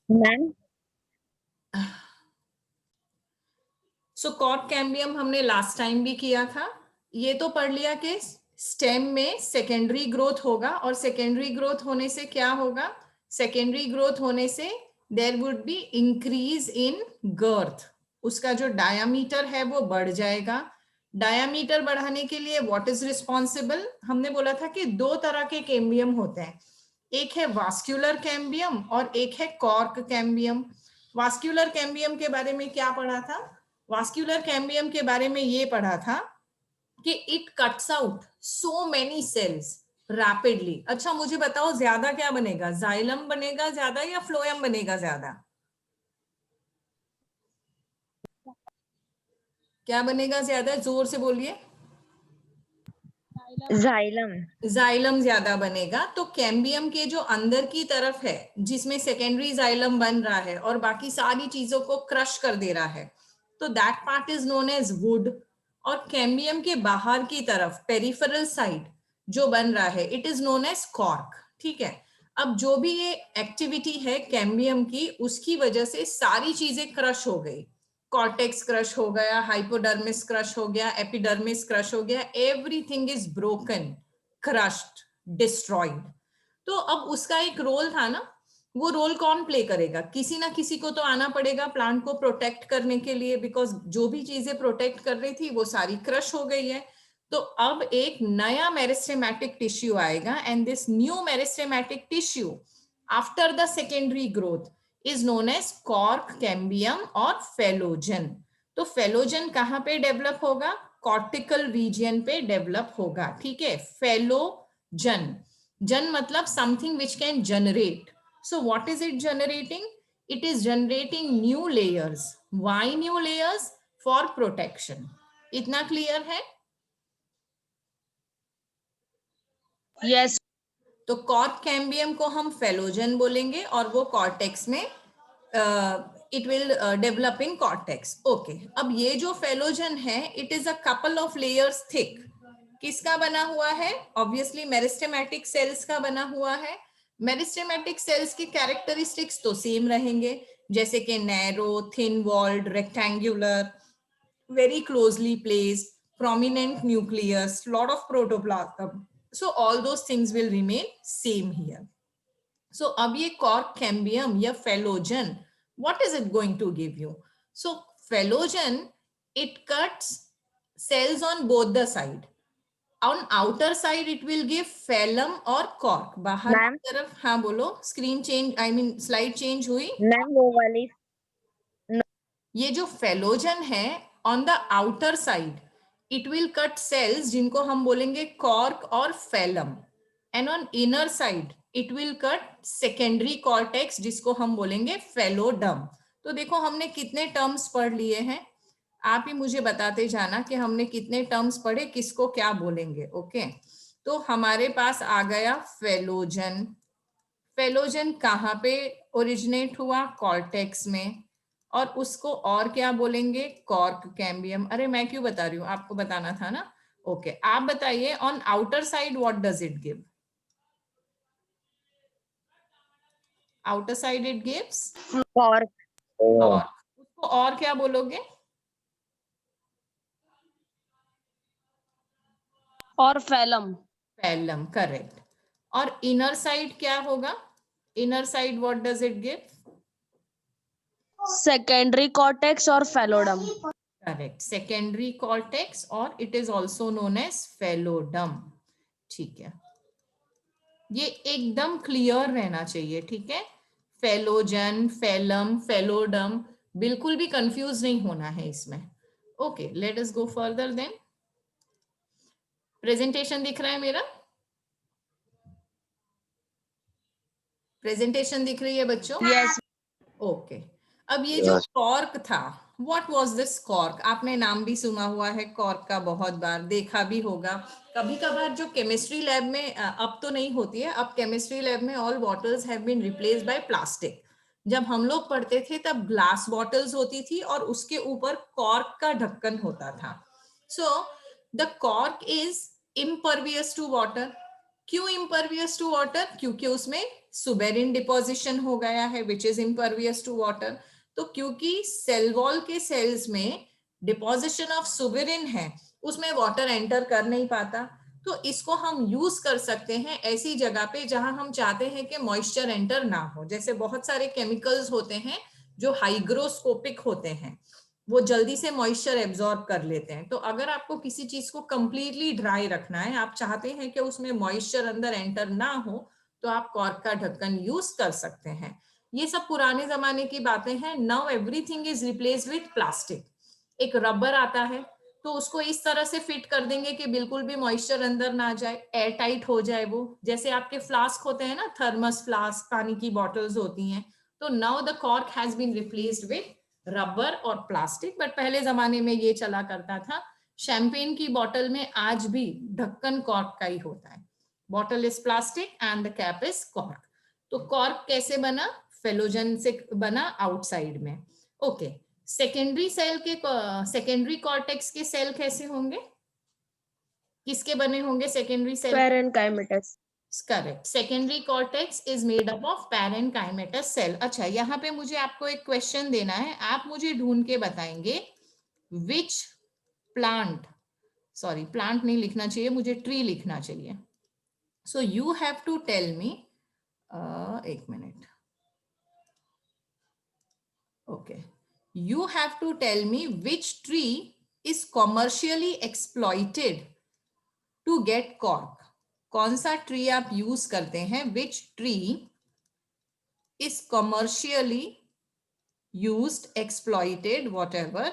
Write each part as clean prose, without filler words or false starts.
Ma'am so cork cambium हमने last time भी किया था। ये तो पढ़ लिया कि स्टेम में सेकेंडरी ग्रोथ होगा, और सेकेंडरी ग्रोथ होने से क्या होगा? सेकेंडरी ग्रोथ होने से there would be increase in girth, उसका जो डायामीटर है वो बढ़ जाएगा। डायामीटर बढ़ाने के लिए व्हाट इज रिस्पॉन्सिबल? हमने बोला था कि दो तरह के कैम्बियम होते हैं, एक है वास्कुलर कैम्बियम और एक है कॉर्क कैम्बियम। वास्कुलर कैम्बियम के बारे में क्या पढ़ा था? वास्कुलर कैम्बियम के बारे में ये पढ़ा था कि it cuts out so many cells rapidly. अच्छा मुझे बताओ ज्यादा क्या बनेगा, जाइलम बनेगा ज्यादा या फ्लोएम बनेगा ज्यादा? क्या बनेगा ज्यादा, जोर से बोलिए। जाइलम। जाइलम ज्यादा बनेगा। तो कैम्बियम के जो अंदर की तरफ है जिसमें सेकेंडरी जाइलम बन रहा है और बाकी सारी चीजों को क्रश कर दे रहा है, तो that part is known as wood. और कैम्बियम के बाहर की तरफ पेरिफेरल साइड जो बन रहा है it is known as cork. ठीक है, अब जो भी ये एक्टिविटी है कैम्बियम की, उसकी वजह से सारी चीजें क्रश हो गई। कॉर्टेक्स क्रश हो गया, हाइपोडर्मिस क्रश हो गया, एपिडर्मिस क्रश हो गया, everything is broken, crushed, destroyed. तो अब उसका एक रोल था ना, वो रोल कौन प्ले करेगा? किसी ना किसी को तो आना पड़ेगा प्लांट को प्रोटेक्ट करने के लिए, बिकॉज जो भी चीजें प्रोटेक्ट कर रही थी वो सारी क्रश हो गई है। तो अब एक नया मेरिस्टेमेटिक टिश्यू आएगा, and this new meristematic tissue after the secondary growth is known as cork cambium और फेलोजन। तो फेलोजन कहां पे डेवलप होगा? कॉर्टिकल रीजियन पे डेवलप होगा। ठीक है, फेलोजन, जन मतलब something which can generate. So what is it generating? It is generating new layers. Why new layers? For protection. इतना क्लियर है? यस। तो कॉर्क कैम्बियम को हम फेलोजन बोलेंगे और वो कॉर्टेक्स में it will develop in cortex. Okay, अब ये जो फेलोजन है it is a couple of layers thick. किसका बना हुआ है? ऑब्वियसली मेरिस्टेमेटिक सेल्स का बना हुआ है। मेरिस्टेमेटिक सेल्स के कैरेक्टरिस्टिक्स तो सेम रहेंगे, जैसे कि narrow, thin walled, rectangular, very closely placed, prominent nucleus, lot of protoplasm. So all those things will remain same here. So अब ये cork cambium या phellogen, what is it going to give you? So phellogen, it cuts cells on both the side. On outer side it will give phellum और cork. बाहर ma'am की तरफ, हाँ बोलो, screen change, I mean slide change हुई? Ma'am वो वाली ये जो फेलोजन है on the outer side it will cut cells जिनको हम बोलेंगे कॉर्क और phellem, and on inner side it will cut secondary cortex जिसको हम बोलेंगे फेलोडम। तो देखो हमने कितने टर्म्स पढ़ लिए हैं, आप ही मुझे बताते जाना कि हमने कितने टर्म्स पढ़े, किसको क्या बोलेंगे। ओके, तो हमारे पास आ गया फेलोजन। फेलोजन कहाँ पे ओरिजिनेट हुआ? कॉर्टेक्स में। और उसको और क्या बोलेंगे? Cork cambium. अरे मैं क्यों बता रही हूँ, आपको बताना था ना। ओके, आप बताइए on outer side what does it give? Outer side it gives cork और, उसको और क्या बोलोगे? और फैलम। Phellem, correct. और इनर साइड क्या होगा? Inner side what does it give? Secondary cortex और फेलोडम। करेक्ट, सेकेंडरी कॉर्टेक्स और it is also known as phelloderm. ठीक है, ये एकदम क्लियर रहना चाहिए। ठीक है, फेलोजन, फेलम, फेलोडम, बिल्कुल भी कंफ्यूज नहीं होना है इसमें। Okay, let us go further then. Presentation दिख रहा है मेरा? प्रेजेंटेशन दिख रही है बच्चों? यस। ओके, अब ये जो कॉर्क था, व्हाट वाज दिस कॉर्क? आपने नाम भी सुना हुआ है कॉर्क का, बहुत बार देखा भी होगा। कभी कभार जो केमिस्ट्री लैब में अब तो नहीं होती है, अब केमिस्ट्री लैब में all bottles have been replaced by plastic. जब हम लोग पढ़ते थे तब ग्लास बॉटल्स होती थी और उसके ऊपर कॉर्क का ढक्कन होता था। So the cork is impervious to water, क्यों इम्परवियस टू वाटर? क्योंकि उसमें सुबेरिन डिपोजिशन हो गया है which is impervious to water. तो क्योंकि सेल वॉल के सेल्स में डिपोजिशन ऑफ सुबेरिन है, उसमें वाटर एंटर कर नहीं पाता। तो इसको हम यूज कर सकते हैं ऐसी जगह पे जहां हम चाहते हैं कि मॉइस्चर एंटर ना हो। जैसे बहुत सारे केमिकल्स होते हैं जो हाइग्रोस्कोपिक होते हैं, वो जल्दी से मॉइस्चर एब्जॉर्ब कर लेते हैं। तो अगर आपको किसी चीज को कंप्लीटली ड्राई रखना है, आप चाहते हैं कि उसमें मॉइस्चर अंदर एंटर ना हो, तो आप कॉर्क का ढक्कन यूज कर सकते हैं। ये सब पुराने जमाने की बातें हैं। Now everything is replaced with plastic. एक रबर आता है, तो उसको इस तरह से फिट कर देंगे कि बिल्कुल भी मॉइस्चर अंदर ना जाए, एयर टाइट हो जाए वो। जैसे आपके फ्लास्क होते हैं ना, थर्मस फ्लास्क, पानी की बॉटल्स होती हैं। तो now the cork has been replaced with rubber और प्लास्टिक। बट पहले जमाने में ये चला करता था। शैंपेन की बोतल में आज भी ढक्कन कॉर्क का ही होता है। Bottle is plastic and the cap is cork. तो कॉर्क कैसे बना? फेलोजन से बना आउटसाइड में। ओके, सेकेंडरी सेल के सेकेंडरी कॉर्टेक्स के सेल कैसे होंगे? किसके बने होंगे secondary cell? Parenchymatous. Correct, secondary cortex is made up of parenchymatous cell. अच्छा, यहाँ पे मुझे आपको एक क्वेश्चन देना है, आप मुझे ढूंढ के बताएंगे विच प्लांट, सॉरी प्लांट नहीं लिखना चाहिए, मुझे ट्री लिखना चाहिए। So you have to tell me, एक minute, okay, you have to tell me which tree is commercially exploited to get cork. कौन सा ट्री आप यूज करते हैं? which tree is commercially used, exploited, whatever,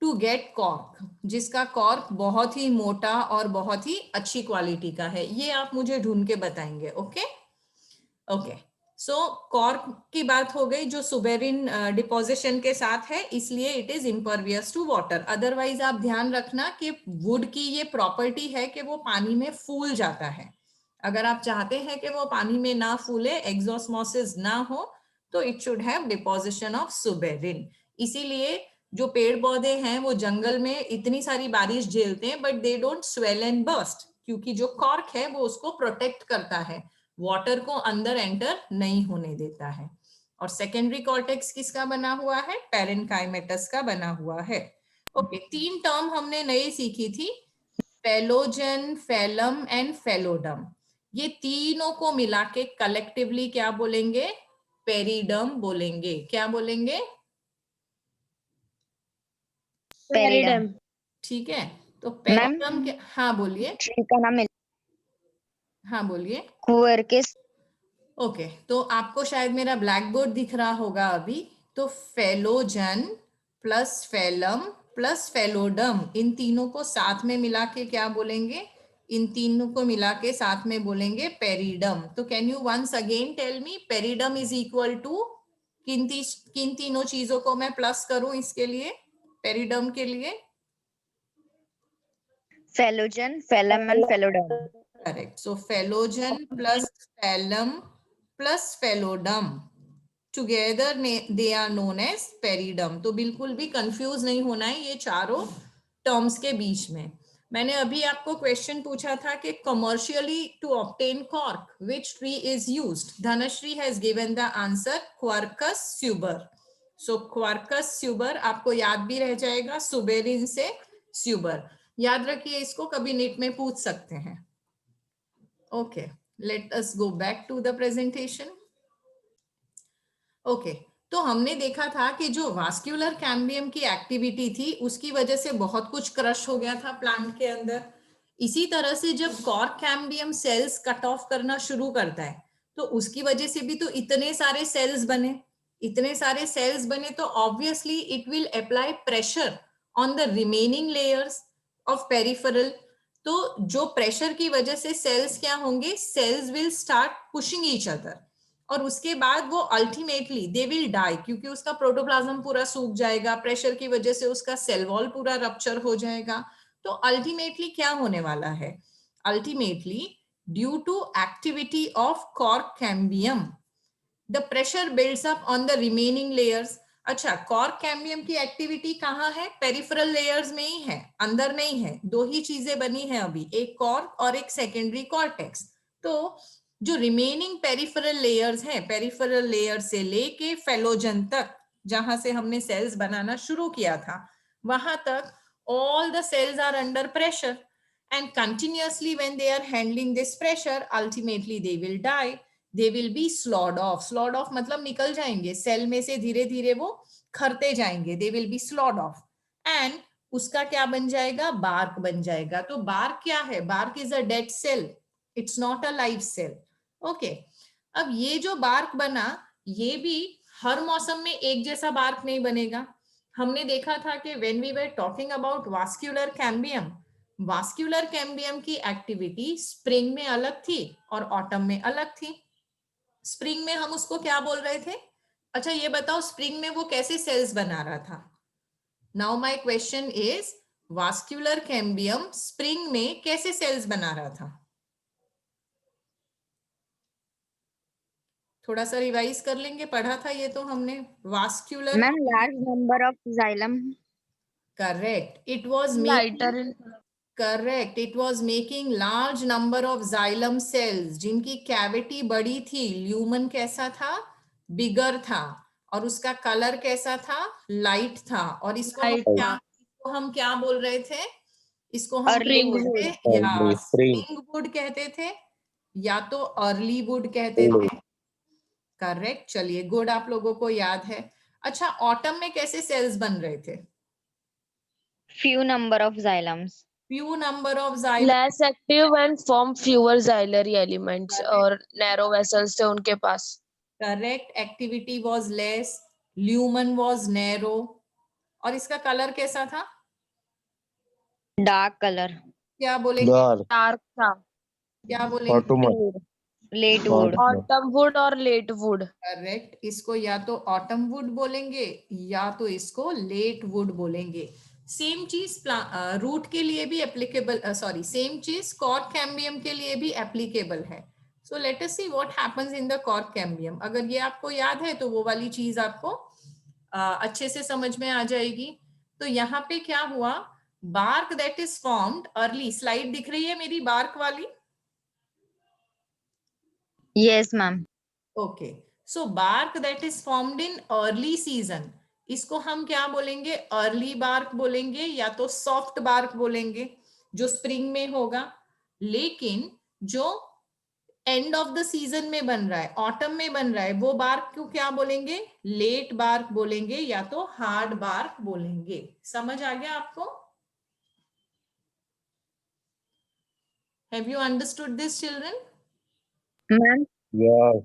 to get cork, जिसका cork बहुत ही मोटा और बहुत ही अच्छी क्वालिटी का है। ये आप मुझे ढूंढ के बताएंगे। ओके ओके, सो कॉर्क की बात हो गई जो सुबेरिन डिपोजिशन के साथ है, इसलिए it is impervious to water. Otherwise आप ध्यान रखना कि वुड की ये प्रॉपर्टी है कि वो पानी में फूल जाता है। अगर आप चाहते हैं कि वो पानी में ना फूले, एक्सोस्मोसिस ना हो, तो it should have deposition of suberin. इसीलिए जो पेड़ पौधे हैं वो जंगल में इतनी सारी बारिश झेलते हैं, but they don't swell and burst, क्योंकि जो कॉर्क है वो उसको प्रोटेक्ट करता है, वाटर को अंदर एंटर नहीं होने देता है। और सेकेंडरी कॉर्टेक्स किसका बना हुआ है? पैरेनकाइमेटस का बना हुआ है। ओके, तीन टर्म हमने नई सीखी थी, फेलोजन, फेलम एंड फेलोडम। ये तीनों को मिला के कलेक्टिवली क्या बोलेंगे? पेरिडम बोलेंगे। क्या बोलेंगे? पेरिडम। ठीक है, तो मैम, पेरिडम के, हाँ बोलिए, ट्री का नाम हाँ बोलिए। क्यूरकिस। ओके, तो आपको शायद मेरा ब्लैक बोर्ड दिख रहा होगा अभी। तो phellogen plus phellem plus phelloderm, इन तीनों को साथ में मिला के क्या बोलेंगे? इन तीनों को मिला के साथ में बोलेंगे पेरिडम। तो can you once again tell me periderm is equal to किन तीनों चीजों को मैं प्लस करूं इसके लिए, पेरिडम के लिए? Phellogen, phellem and phelloderm. Correct, so phellogen plus phellem plus phelloderm together they are known as periderm. तो बिल्कुल भी कंफ्यूज नहीं होना है ये चारों टर्म्स के बीच में। मैंने अभी आपको क्वेश्चन पूछा था कि commercially to obtain cork which tree is used? Dhanashree has given the answer quercus suber. So quercus suber आपको याद भी रह जाएगा, सुबेरिन से स्यूबर। याद रखिए, इसको कभी नीट में पूछ सकते हैं। Okay, let us go back to the presentation. Okay, तो हमने देखा था कि जो वास्कुलर कैम्बियम की एक्टिविटी थी उसकी वजह से बहुत कुछ क्रश हो गया था प्लांट के अंदर। इसी तरह से जब cork cambium cells cut off करना शुरू करता है, तो उसकी वजह से भी तो इतने सारे सेल्स बने। इतने सारे सेल्स बने तो obviously it will apply pressure on the remaining layers of peripheral. तो जो प्रेशर की वजह से सेल्स क्या होंगे? Cells will start pushing each other, और उसके बाद वो अल्टीमेटली दे विल डाई, क्योंकि उसका प्रोटोप्लाज्म पूरा सूख जाएगा, प्रेशर की वजह से उसका सेल वॉल पूरा रप्चर हो जाएगा। तो अल्टीमेटली क्या होने वाला है? Ultimately due to activity of cork cambium, the pressure builds up on the remaining layers. अच्छा, कॉर्क कैम्बियम की एक्टिविटी कहाँ है? पेरिफेरल लेयर्स में ही है, अंदर नहीं है। दो ही चीजें बनी है अभी, एक कॉर्क और एक सेकेंडरी कॉर्टेक्स। तो जो रिमेनिंग पेरिफेरल लेयर्स हैं, पेरिफेरल लेयर से लेके फेलोजन तक, जहां से हमने सेल्स बनाना शुरू किया था, वहां तक all the cells are under pressure, and continuously when they are handling this pressure, ultimately they will die, they will be slawed off. slawed off मतलब निकल जाएंगे सेल में से, धीरे धीरे वो खरते जाएंगे, they will be slawed off, and उसका क्या बन जाएगा? बार्क बन जाएगा। तो बार्क क्या है? Bark is a dead cell, it's not a live cell. Okay, अब ये जो बार्क बना, ये भी हर मौसम में एक जैसा बार्क नहीं बनेगा। हमने देखा था कि when we were talking about vascular cambium, vascular cambium की एक्टिविटी स्प्रिंग में अलग थी और ऑटम में अलग थी। स्प्रिंग में हम उसको क्या बोल रहे थे? अच्छा ये बताओ, स्प्रिंग में वो कैसे सेल्स बना रहा था? Now my question is, vascular cambium spring में कैसे सेल्स बना रहा था? थोड़ा सा रिवाइज कर लेंगे, पढ़ा था ये तो हमने। Vascular, ma'am large number of xylem. Correct, it was Lighter making, in correct, it was making large number of xylem cells, जिनकी कैविटी बड़ी थी। ल्यूमन कैसा था? बिगर था। और उसका कलर कैसा था? लाइट था। और इसको हम light क्या, था। इसको हम क्या बोल रहे थे? इसको हम अर्ली Spring वुड। wood. कहते, या स्प्रिंग स्प्रिंग वुड कहते थे, या तो अर्ली वुड कहते थे। करेक्ट, चलिए गुड, आप लोगों को याद है। अच्छा, ऑटम में कैसे सेल्स बन रहे थे? Few number of xylems. Few number of xylem, Less active and form fewer xylary elements और narrow vessels थे उनके पास। Correct, activity was less, lumen was narrow. और इसका कलर कैसा था? Dark colour. क्या बोलेंगे? डार्क Dark था। क्या बोलेंगे? Autumn late wood. Autumn wood और late wood। करेक्ट, इसको या तो ऑटम वुड बोलेंगे या तो इसको लेट वुड बोलेंगे। सेम चीज रूट के लिए भी एप्लीकेबल, सॉरी, सेम चीज कॉर्क कैम्बियम के लिए भी एप्लीकेबल है। So let us see what happens in the cork cambium. अगर ये आपको याद है तो वो वाली चीज आपको अच्छे से समझ में आ जाएगी। तो यहाँ पे क्या हुआ? Bark that is formed early, slide दिख रही है मेरी बार्क वाली? Yes ma'am. Okay, so bark that is formed in early season, इसको हम क्या बोलेंगे? अर्ली बार्क बोलेंगे या तो सॉफ्ट बार्क बोलेंगे, जो स्प्रिंग में होगा। लेकिन जो एंड ऑफ द सीजन में बन रहा है, ऑटम में बन रहा है, वो बार्क को क्या बोलेंगे? लेट बार्क बोलेंगे या तो हार्ड बार्क बोलेंगे। समझ आ गया आपको? Have you understood this children? Ma'am yes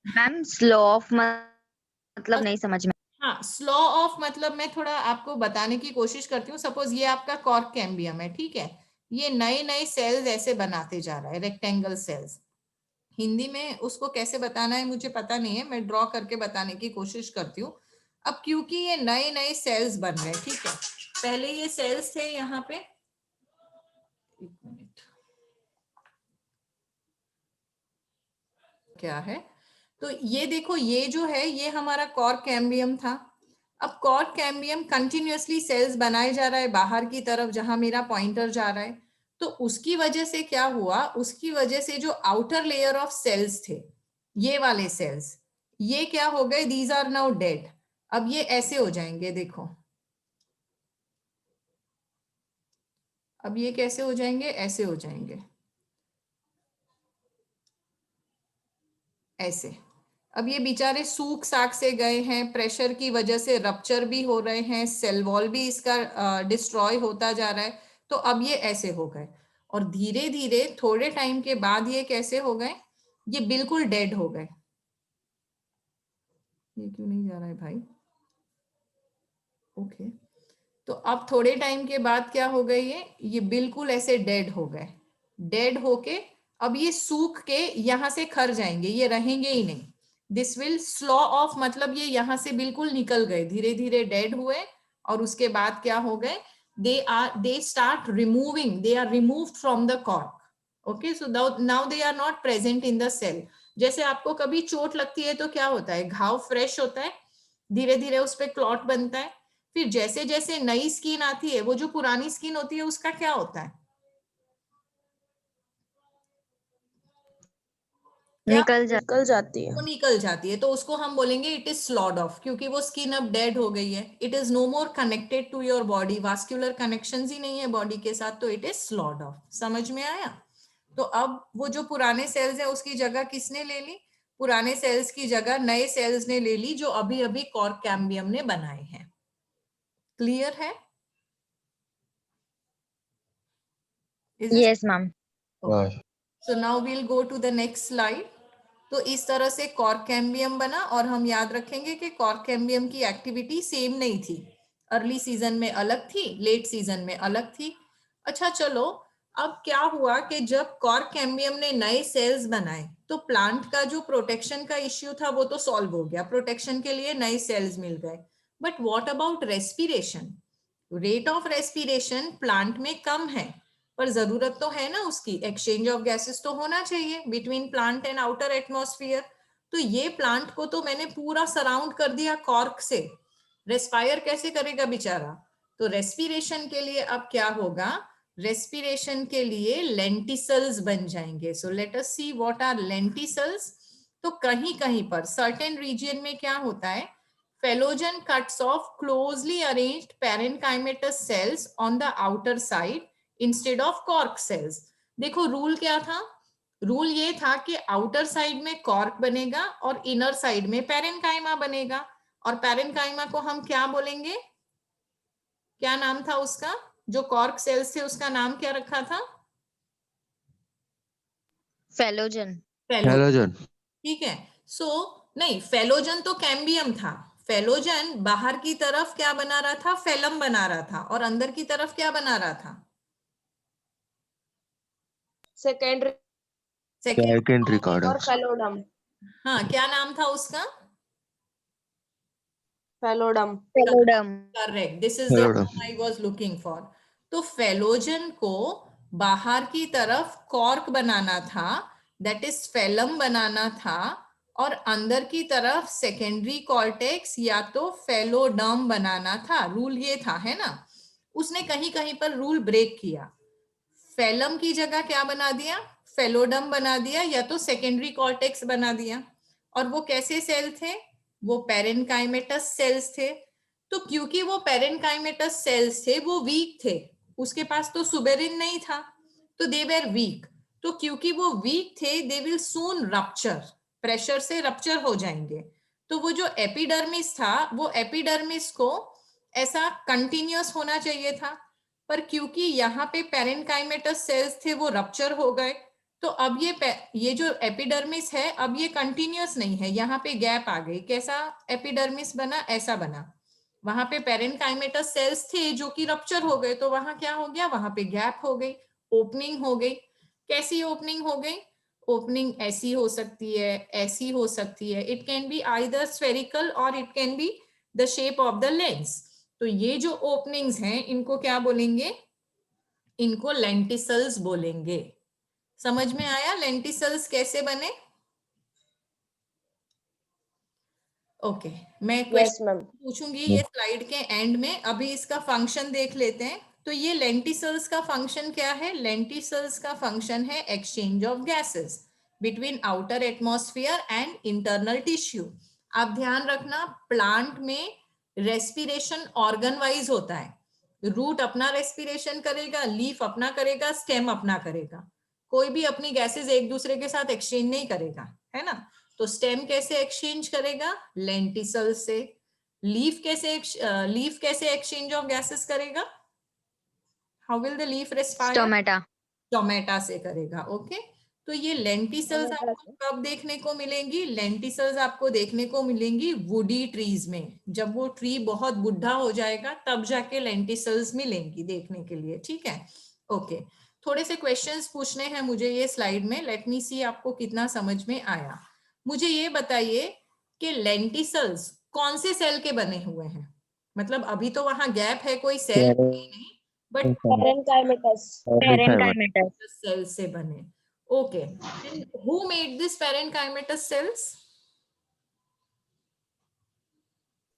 ma'am slow of मतलब नहीं समझ में। हाँ, स्लो ऑफ मतलब मैं थोड़ा आपको बताने की कोशिश करती हूँ। सपोज ये आपका कॉर्क कैम्बियम है, ठीक है? ये नए नए सेल्स ऐसे बनाते जा रहा है, रेक्टेंगल सेल्स। हिंदी में उसको कैसे बताना है मुझे पता नहीं है, मैं ड्रॉ करके बताने की कोशिश करती हूँ। अब क्योंकि ये नए नए सेल्स बन रहे हैं, ठीक है? पहले ये सेल्स थे यहाँ पे, एक मिनट, क्या है? तो ये देखो, ये जो है ये हमारा कॉर्क कैम्बियम था। अब कॉर्क कैम्बियम कंटिन्यूअसली सेल्स बनाए जा रहा है बाहर की तरफ, जहां मेरा पॉइंटर जा रहा है। तो उसकी वजह से क्या हुआ? उसकी वजह से जो आउटर लेयर ऑफ सेल्स थे, ये वाले सेल्स, ये क्या हो गए? These are now dead. अब ये ऐसे हो जाएंगे, देखो अब ये कैसे हो जाएंगे? ऐसे हो जाएंगे, ऐसे। अब ये बेचारे सूख साख से गए हैं, प्रेशर की वजह से रप्चर भी हो रहे हैं, सेल वॉल भी इसका डिस्ट्रॉय होता जा रहा है। तो अब ये ऐसे हो गए, और धीरे धीरे थोड़े टाइम के बाद ये कैसे हो गए? ये बिल्कुल डेड हो गए। ये क्यों नहीं जा रहा है भाई? ओके, तो अब थोड़े टाइम के बाद क्या हो गए? ये बिल्कुल ऐसे डेड हो गए। डेड होके अब ये सूख के यहां से खर जाएंगे, ये रहेंगे ही नहीं। दिस विल स्लो ऑफ, मतलब ये यहां से बिल्कुल निकल गए, धीरे धीरे डेड हुए। और उसके बाद क्या हो गए? They start removing, they are removed from the cork. Okay, so now they are not present in the cell. जैसे आपको कभी चोट लगती है तो क्या होता है? घाव फ्रेश होता है, धीरे धीरे उस पे क्लॉट बनता है, फिर जैसे जैसे नई स्किन आती है, वो जो पुरानी स्किन होती है उसका क्या होता है, क्या निकल जा निकल जाती है। वो निकल जाती है, तो उसको हम बोलेंगे इट इज स्लॉड ऑफ, क्योंकि वो स्किन अब डेड हो गई है, it is no more connected to your body, vascular connections ही नहीं है बॉडी के साथ, तो इट इज स्लॉड ऑफ। समझ में आया? तो अब वो जो पुराने सेल्स है उसकी जगह किसने ले ली, पुराने सेल्स की जगह नए सेल्स ने ले ली, जो अभी अभी कॉर्क कैम्बियम ने बनाए हैं। क्लियर है? Is this yes ma'am. okay? So now we'll go to the next slide. तो इस तरह से कॉर्क कैम्बियम बना, और हम याद रखेंगे कि कॉर्क कैम्बियम की एक्टिविटी सेम नहीं थी, अर्ली सीजन में अलग थी, लेट सीजन में अलग थी। अच्छा चलो, अब क्या हुआ कि जब कॉर्क कैम्बियम ने नए सेल्स बनाए तो प्लांट का जो प्रोटेक्शन का इश्यू था वो तो सॉल्व हो गया, प्रोटेक्शन के लिए नए सेल्स मिल गए। But what about respiration? Rate of respiration plant में कम है, पर जरूरत तो है ना उसकी, एक्सचेंज ऑफ गैसेस तो होना चाहिए between plant and outer atmosphere. तो ये प्लांट को तो मैंने पूरा सराउंड कर दिया कॉर्क से, रेस्पायर कैसे करेगा बेचारा? तो रेस्पिरेशन के लिए अब क्या होगा, रेस्पिरेशन के लिए लेंटिसल्स बन जाएंगे। So let us see what are lenticels. तो कहीं कहीं पर सर्टेन रीजन में क्या होता है, Phellogen cuts off closely arranged parenchymatous cells on the outer side instead of cork cells. देखो रूल क्या था, रूल ये था कि आउटर साइड में कॉर्क बनेगा और इनर साइड में पैरेनकाइमा बनेगा, और पैरेनकाइमा को हम क्या बोलेंगे, क्या नाम था उसका, जो कॉर्क सेल्स थे उसका नाम क्या रखा था? फेलोजन। फेलोजन। ठीक है। सो नहीं, फेलोजन तो कैम्बियम था, फेलोजन बाहर की तरफ क्या बना रहा था, फेलम बना रहा था, और अंदर की तरफ क्या बना रहा था, सेकेंडरी सेकेंड। और फेलोडम। हाँ, क्या नाम था उसका? Phelloderm. Phelloderm. Correct, this is the term I was looking for. तो फेलोजन को बाहर की तरफ कॉर्क बनाना था, दैट इज फेलम बनाना था, और अंदर की तरफ सेकेंडरी कॉर्टेक्स या तो फेलोडम बनाना था। रूल ये था, है ना? उसने कहीं कहीं पर रूल ब्रेक किया, फेलम की जगह क्या बना दिया, फेलोडम बना दिया, या तो सेकेंडरी कॉर्टेक्स बना दिया। और वो कैसे सेल थे, वो पेरेनकाइमेटस सेल्स थे। तो क्योंकि वो पेरेनकाइमेटस सेल्स थे, वो वीक थे, उसके पास तो सुबेरिन नहीं था, तो दे वेर वीक। तो क्योंकि वो वीक थे, they will soon rupture, pressure से रप्चर हो जाएंगे। तो वो जो एपिडर्मिस था, वो एपिडर्मिस को ऐसा कंटिन्यूअस होना चाहिए था, पर क्योंकि यहाँ पे पेरेनकाइमेटस सेल्स थे वो रप्चर हो गए, तो अब ये जो एपिडर्मिस है अब ये कंटिन्यूअस नहीं है, यहाँ पे गैप आ गई। कैसा एपिडर्मिस बना, ऐसा बना, वहां पे पेरेनकाइमेटस सेल्स थे जो कि रप्चर हो गए, तो वहां क्या हो गया, वहां पे गैप हो गई, ओपनिंग हो गई। कैसी ओपनिंग हो गई, ओपनिंग ऐसी हो सकती है, ऐसी हो सकती है, it can be either spherical और it can be the shape of the lens. तो ये जो ओपनिंग्स हैं इनको क्या बोलेंगे, इनको लेंटिसल्स बोलेंगे। समझ में आया लेंटिसल्स कैसे बने? ओके, मैं यस क्वेश्चन मैम। पूछूंगी ये स्लाइड के एंड में, अभी इसका फंक्शन देख लेते हैं। तो ये लेंटिसल्स का फंक्शन क्या है, लेंटिसल्स का फंक्शन है exchange of gases between outer atmosphere and internal tissue. आप ध्यान रखना, प्लांट में रेस्पिरेशन ऑर्गन वाइज होता है, रूट अपना रेस्पिरेशन करेगा, लीफ अपना करेगा, स्टेम अपना करेगा, कोई भी अपनी गैसेस एक दूसरे के साथ एक्सचेंज नहीं करेगा, है ना? तो स्टेम कैसे एक्सचेंज करेगा, लेंटिसल से। लीफ कैसे एक्सचेंज ऑफ गैसेस करेगा, how will the leaf respire, stomata. Stomata से करेगा। ओके, तो ये लेंटिसल्स टोमेटो आपको से। कब देखने को मिलेंगी, लेंटिसल्स आपको देखने को मिलेंगी वुडी ट्रीज में, जब वो ट्री बहुत बुढ़ा हो जाएगा तब जाके लेंटिसल्स मिलेंगी देखने के लिए। ठीक है, ओके। थोड़े से क्वेश्चंस पूछने हैं मुझे ये स्लाइड में, लेट मी सी आपको कितना समझ में आया। मुझे ये बताइए कि लेंटिसल्स कौन से सेल के बने हुए हैं, मतलब अभी तो वहां गैप है, कोई सेल नहीं, बट पेरेनकाइमेटस। पेरेनकाइमेटस। सेल से बने। Okay, and who made this parenchymatous cells,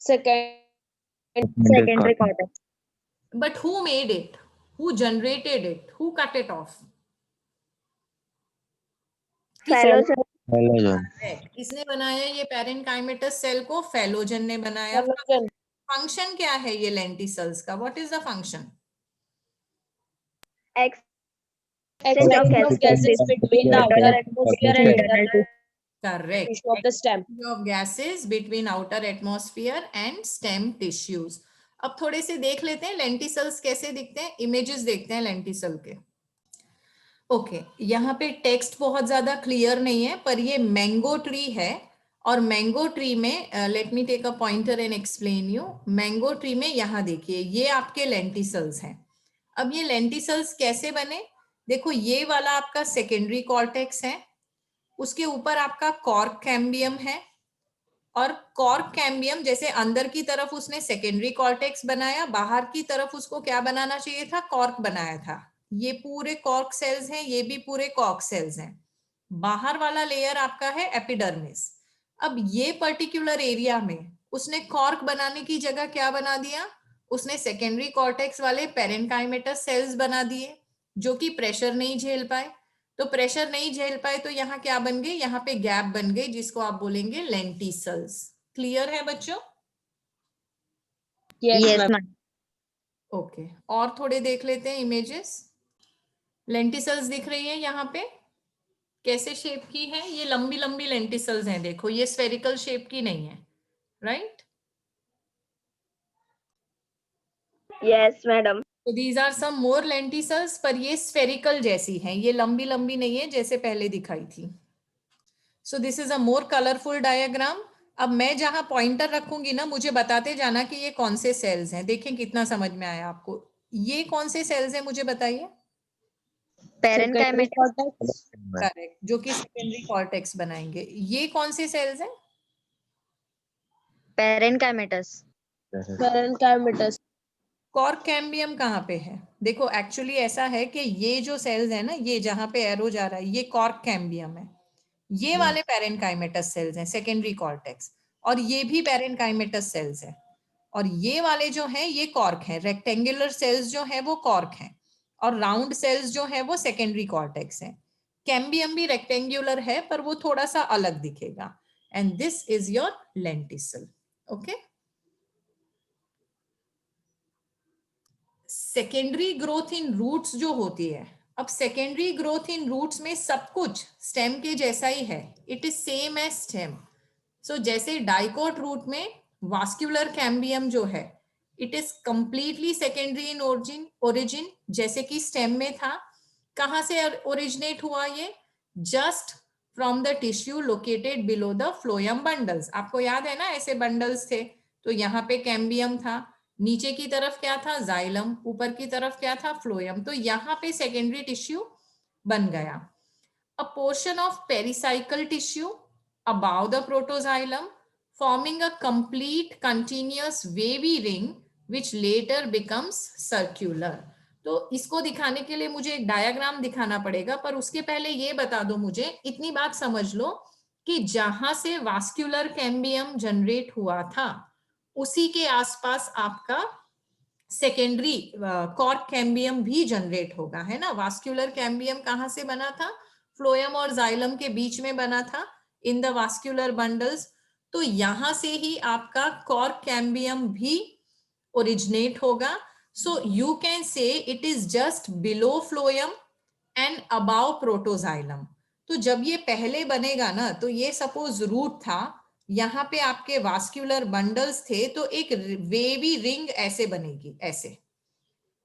secondary cortex. But who made it? Who generated it? Who cut it off? Phallogen. Correct. किसने बनाया ये पैरेन्काइमेटस सेल को? फेलोजन ने बनाया। फंक्शन क्या है ये लेंटिसल्स का? What is the function? Exchange of gases between the outer atmosphere and internal Correct. tissue of the stem. Exchange of gases between outer atmosphere and stem tissues. अब थोड़े से देख लेते हैं लेंटिसल्स कैसे दिखते हैं, इमेजेस देखते हैं लेंटिसल के। ओके, यहाँ पे टेक्स्ट बहुत ज्यादा क्लियर नहीं है, पर ये मैंगो ट्री है और मैंगो ट्री में let me take a pointer and explain you. Mango tree में यहाँ देखिए ये आपके लेंटिसल्स हैं। अब ये लेंटिसल्स कैसे बने? देखो ये वाला आपका सेकेंडरी कॉर्टेक्स है, उसके ऊपर आपका कॉर्क कैम्बियम है और कॉर्क कैम्बियम जैसे अंदर की तरफ उसने सेकेंडरी कॉर्टेक्स बनाया, बाहर की तरफ उसको क्या बनाना चाहिए था? कॉर्क बनाया था। ये पूरे कॉर्क सेल्स हैं, ये भी पूरे कॉर्क सेल्स हैं। बाहर वाला लेयर आपका है एपिडर्मिस। अब ये पर्टिकुलर एरिया में उसने कॉर्क बनाने की जगह क्या बना दिया? उसने सेकेंडरी कॉर्टेक्स वाले पेरेन्काइमेटस सेल्स बना दिए जो कि प्रेशर नहीं झेल पाए। तो प्रेशर नहीं झेल पाए तो यहाँ क्या बन गए? यहाँ पे गैप बन गई जिसको आप बोलेंगे लेंटिसल्स। क्लियर है बच्चों? Yes, ma'am. ma'am. ओके, और थोड़े देख लेते हैं इमेजेस। लेंटिसल्स दिख रही है यहाँ पे कैसे शेप की है? ये लंबी लंबी लेंटिसल्स हैं, देखो ये स्फेरिकल शेप की नहीं है, राइट? Yes, madam. तो these are some more lenticels, पर ये स्फेरिकल जैसी हैं, ये लंबी लंबी नहीं है जैसे पहले दिखाई थी। So this is a more colourful diagram. अब मैं जहां पॉइंटर रखूंगी ना, मुझे बताते जाना कि ये कौन से सेल्स हैं। देखें कितना समझ में आया आपको। ये कौन से सेल्स हैं मुझे बताइए। Parenchymatous. करेक्ट, जो कि सेकेंडरी कॉर्टेक्स बनाएंगे। ये कौन से सेल्स हैं? Parenchymatous. Parenchymatous. कॉर्क कैम्बियम कहाँ पे है? देखो एक्चुअली ऐसा है कि ये जो सेल्स है ना, ये जहां पे एरो जा रहा है ये कॉर्क कैम्बियम है। ये वाले पेरेन्काइमेटस सेल्स हैं सेकेंडरी कॉर्टेक्स, और ये भी पेरेन्काइमेटस सेल्स है। और ये वाले जो हैं ये कॉर्क हैं। रेक्टेंगुलर सेल्स जो है वो कॉर्क हैं और राउंड सेल्स जो है वो सेकेंडरी कॉर्टेक्स हैं। कैम्बियम भी रेक्टेंगुलर है पर वो थोड़ा सा अलग दिखेगा। And this is your lenticel. Okay, secondary growth in roots जो होती है, अब सेकेंडरी ग्रोथ इन रूट्स में सब कुछ स्टेम के जैसा ही है। It is same as stem. So जैसे डाइकोट रूट में वास्कुलर कैम्बियम जो है it is completely secondary in origin जैसे कि स्टेम में था। कहां से ओरिजिनेट हुआ ये? Just from the tissue located below the phloem bundles. आपको याद है ना ऐसे बंडल्स थे, तो यहाँ पे कैम्बियम था, नीचे की तरफ क्या था? जाइलम, ऊपर की तरफ क्या था? फ्लोएम। तो यहाँ पे सेकेंडरी टिश्यू बन गया। A portion of pericycle tissue above the protoxylem forming a complete continuous wavy ring which later becomes circular। तो इसको दिखाने के लिए मुझे एक डायग्राम दिखाना पड़ेगा, पर उसके पहले ये बता दो मुझे, इतनी बात समझ लो कि जहां से वास्कुलर कैम्बियम जनरेट हुआ था उसी के आसपास आपका सेकेंडरी कॉर्क कैम्बियम भी जनरेट होगा, है ना? वास्कुलर कैम्बियम कहां से बना था? फ्लोएम और जाइलम के बीच में बना था इन द वास्कुलर बंडल्स। तो यहां से ही आपका कॉर्क कैम्बियम भी ओरिजिनेट होगा। So you can say it is just below phloem and above protoxylem. तो जब ये पहले बनेगा ना, तो ये सपोज रूट था, यहाँ पे आपके वास्कुलर बंडल्स थे, तो एक वेवी रिंग ऐसे बनेगी, ऐसे।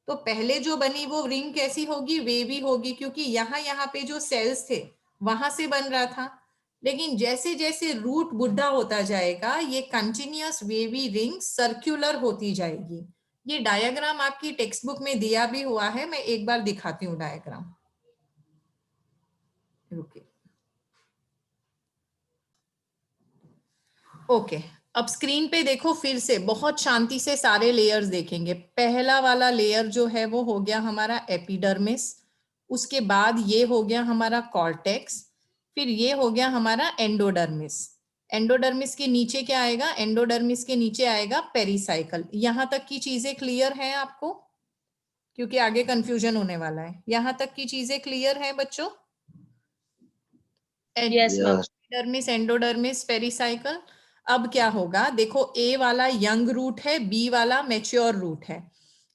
तो पहले जो बनी वो रिंग कैसी होगी? वेवी होगी, क्योंकि यहाँ पे जो सेल्स थे वहां से बन रहा था। लेकिन जैसे जैसे रूट बुढ़ा होता जाएगा ये कंटिन्यूअस वेवी रिंग सर्कुलर होती जाएगी। ये डायग्राम आपकी टेक्स्ट बुक में दिया भी हुआ है, मैं एक बार दिखाती हूँ डायग्राम, रुकिए। ओके, अब स्क्रीन पे देखो, फिर से बहुत शांति से सारे लेयर्स देखेंगे। पहला वाला लेयर जो है वो हो गया हमारा एपिडर्मिस, उसके बाद ये हो गया हमारा कॉर्टेक्स, फिर ये हो गया हमारा एंडोडर्मिस, एंडोडर्मिस के नीचे क्या आएगा? एंडोडर्मिस के नीचे आएगा पेरिसाइकल। यहां तक की चीजें क्लियर हैं आपको? क्योंकि आगे कंफ्यूजन होने वाला है। यहां तक की चीजें क्लियर हैं बच्चों? Yes, ma'am. Epidermis, endodermis, pericycle. अब क्या होगा? देखो, ए वाला यंग रूट है, बी वाला मैच्योर रूट है।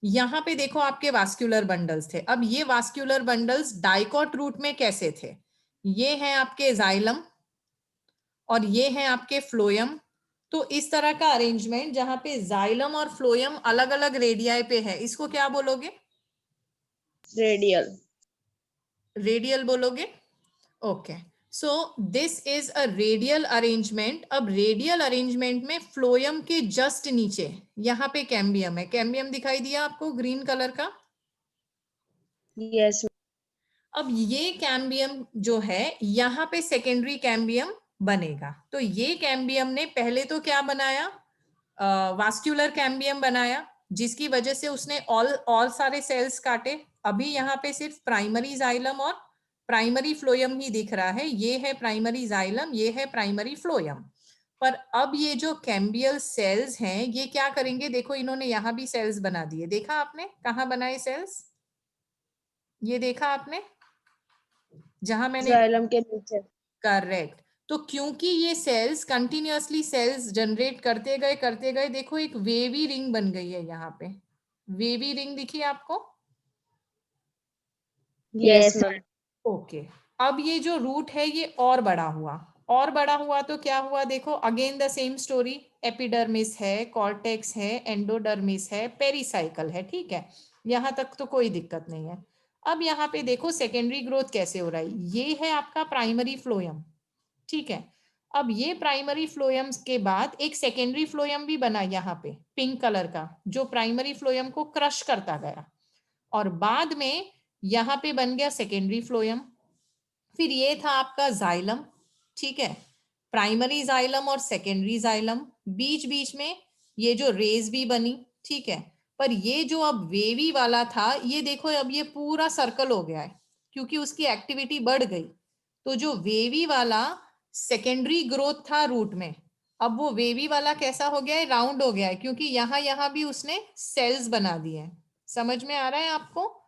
यहाँ पे देखो आपके वास्कुलर बंडल्स थे। अब ये वास्कुलर बंडल्स डाइकॉट रूट में कैसे थे? ये हैं आपके जाइलम और ये हैं आपके फ्लोयम। तो इस तरह का अरेंजमेंट जहां पे जाइलम और फ्लोयम अलग अलग रेडियाई पे है, इसको क्या बोलोगे? Radial. रेडियल बोलोगे? Okay, so this is a radial arrangement. अब रेडियल अरेंजमेंट में फ्लोयम के जस्ट नीचे यहाँ पे कैम्बियम है। कैम्बियम दिखाई दिया आपको ग्रीन कलर का? Yes. अब ये कैम्बियम जो है यहाँ पे सेकेंडरी कैम्बियम बनेगा। तो ये कैम्बियम ने पहले तो क्या बनाया? वास्कुलर कैम्बियम बनाया, जिसकी वजह से उसने ऑल सारे सेल्स काटे। अभी यहाँ पे सिर्फ प्राइमरी जाइलम और प्राइमरी फ्लोयम ही दिख रहा है। ये है प्राइमरी जाइलम, ये है प्राइमरी फ्लोयम। पर अब ये जो कैम्बियल सेल्स हैं ये क्या करेंगे? देखो, इन्होंने यहाँ भी सेल्स बना दिए। देखा आपने कहाँ बनाए सेल्स? ये देखा आपने जहां मैंने? Xylem के नीचे. करेक्ट। तो क्योंकि ये सेल्स कंटिन्यूअसली सेल्स जनरेट करते गए देखो एक वेवी रिंग बन गई है। यहाँ पे वेवी रिंग दिखी आपको? Yes, ma'am. ओके, अब ये जो रूट है ये और बड़ा हुआ। और बड़ा हुआ तो क्या हुआ? देखो, again the same story. Epidermis है, कॉर्टेक्स है, एंडोडर्मिस है, पेरिसाइकल है। ठीक है, यहाँ तक तो कोई दिक्कत नहीं है। अब यहाँ पे देखो सेकेंडरी ग्रोथ कैसे हो रहा है। ये है आपका प्राइमरी फ्लोयम। ठीक है, अब ये प्राइमरी फ्लोयम के बाद एक सेकेंडरी फ्लोयम भी बना यहाँ पे पिंक कलर का, जो प्राइमरी फ्लोयम को क्रश करता गया। और बाद में यहाँ पे बन गया सेकेंडरी फ्लोयम। फिर ये था आपका जाइलम। ठीक है, प्राइमरी जाइलम और सेकेंडरी जाइलम। बीच बीच में ये जो रेज भी बनी। ठीक है, पर ये जो अब वेवी वाला था, ये देखो अब ये पूरा सर्कल हो गया है क्योंकि उसकी एक्टिविटी बढ़ गई। तो जो वेवी वाला सेकेंडरी ग्रोथ था रूट में, अब वो वेवी वाला कैसा हो गया है? राउंड हो गया है, क्योंकि यहाँ भी उसने सेल्स बना दिए हैं। समझ में आ रहा है आपको?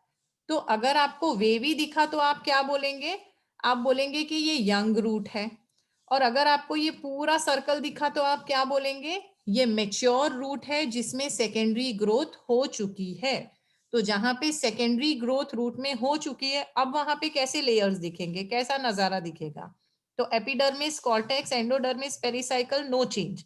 तो अगर आपको वेवी दिखा तो आप क्या बोलेंगे? आप बोलेंगे कि ये यंग रूट है। और अगर आपको ये पूरा सर्कल दिखा तो आप क्या बोलेंगे? ये मेच्योर रूट है जिसमें सेकेंडरी ग्रोथ हो चुकी है। तो जहां पे सेकेंडरी ग्रोथ रूट में हो चुकी है, अब वहां पे कैसे लेयर्स दिखेंगे, कैसा नजारा दिखेगा? तो epidermis, cortex, endodermis, pericycle, no change.